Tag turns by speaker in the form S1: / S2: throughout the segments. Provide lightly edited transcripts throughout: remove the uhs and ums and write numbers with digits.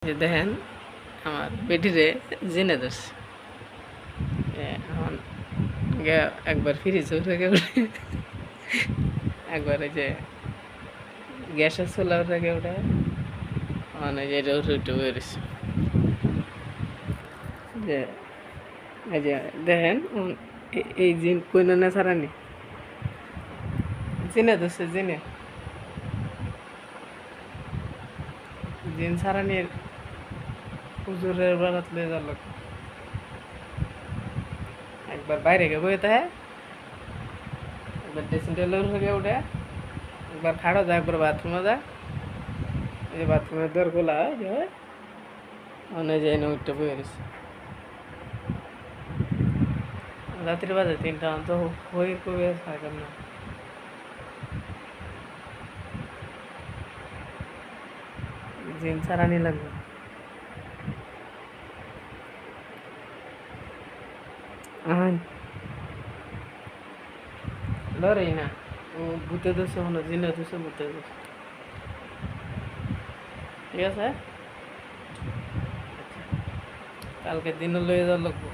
S1: যে দেখেন আমার বেটিরে জেনে ধরছে এখন একবার ফ্রিজ থেকে উঠে একবার এই যে গ্যাসের চুলা থেকে উঠে মানে যে এটা উঠে উঠে বেরোচ্ছে যে এই যে দেখেন এই জিন কইন না ছাড়ানি জেনে ধরছে জেনে জিন ছাড়ানির হুজুরের বারাত লয়ে যাওয়ার লোক একবার বাইরে গিয়ে বইতে থাকে একবার ড্রেসিং টেবিলের থেকে উঠে একবার খাড়ো যায় একবার বাথরুমে যায় এই যে বাথরুমের দর খোলা হয় যে হয় অনেক যাই না উঠতে বয়ে গেছে রাত্রি বাজে 3টা তো হয়ে কবে থাকেন না জিন ছাড়ানি লাগবে আহান লড়াই না ও ভূতে দোষে হলো জিনে দোষে ভূতে দোষ ঠিক আছে কালকে দিনও লয়ে যাওয়ার লাগবো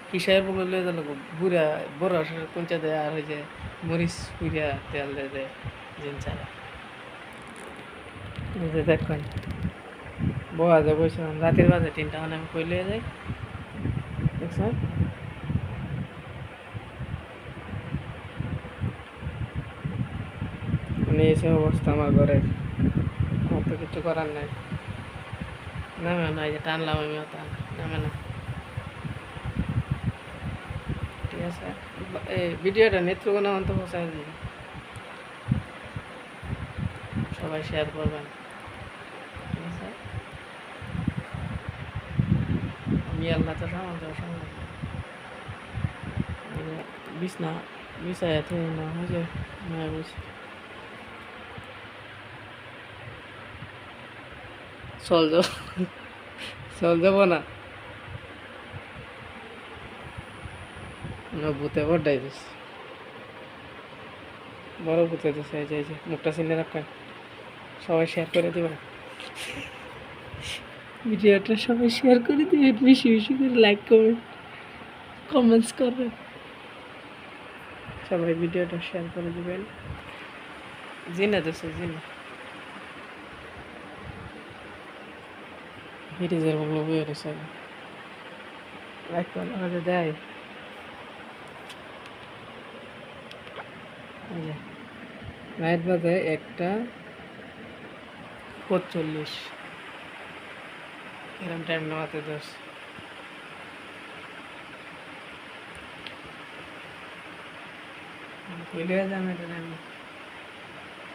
S1: কিসের বলে লয়ে যাওয়ার লাগবো বুড়া বড় কোনটা দেয় আর হয়েছে মরিচ পুড়িয়া তেল দিয়ে দেয় জিন ছাড়া এই যে দেখুন বয়া যায় বসে রাতের বাজে 3টা মানে আমি কই লয়ে যাই দেখছেন মানে এসে অবস্থা আমার ঘরে আমার তো কিছু করার নাই নামে না এই যে টানলাম আমিও টান নামে না ঠিক আছে এই ভিডিওটা নেত্রকোনা অন্ত পৌঁছায় দিন সবাই শেয়ার করবেন ঠিক আছে আমি আল্লাহ তো সামান দেওয়ার সঙ্গে বিছনা বিছায় থেকে না হয়েছে মায়া বলছি চল যাব চল যাব না ভূতে বড্ডাই দিস বড় ভূতে দিস এই যে মুখটা চিনে রাখবেন সবাই শেয়ার করে দেবেন ভিডিওটা সবাই শেয়ার করে দিবেন বেশি বেশি করে লাইক কমেন্টস করবেন সবাই ভিডিওটা শেয়ার করে দিবেন জিনা দোষে জিনা ফ্রিজের বগলে বয়ে রয়েছে লাইক করে দেয় রাত বাজে 1:45 এরকম টাইম নেওয়াতে দোষ কইলে যাবে এটা আমি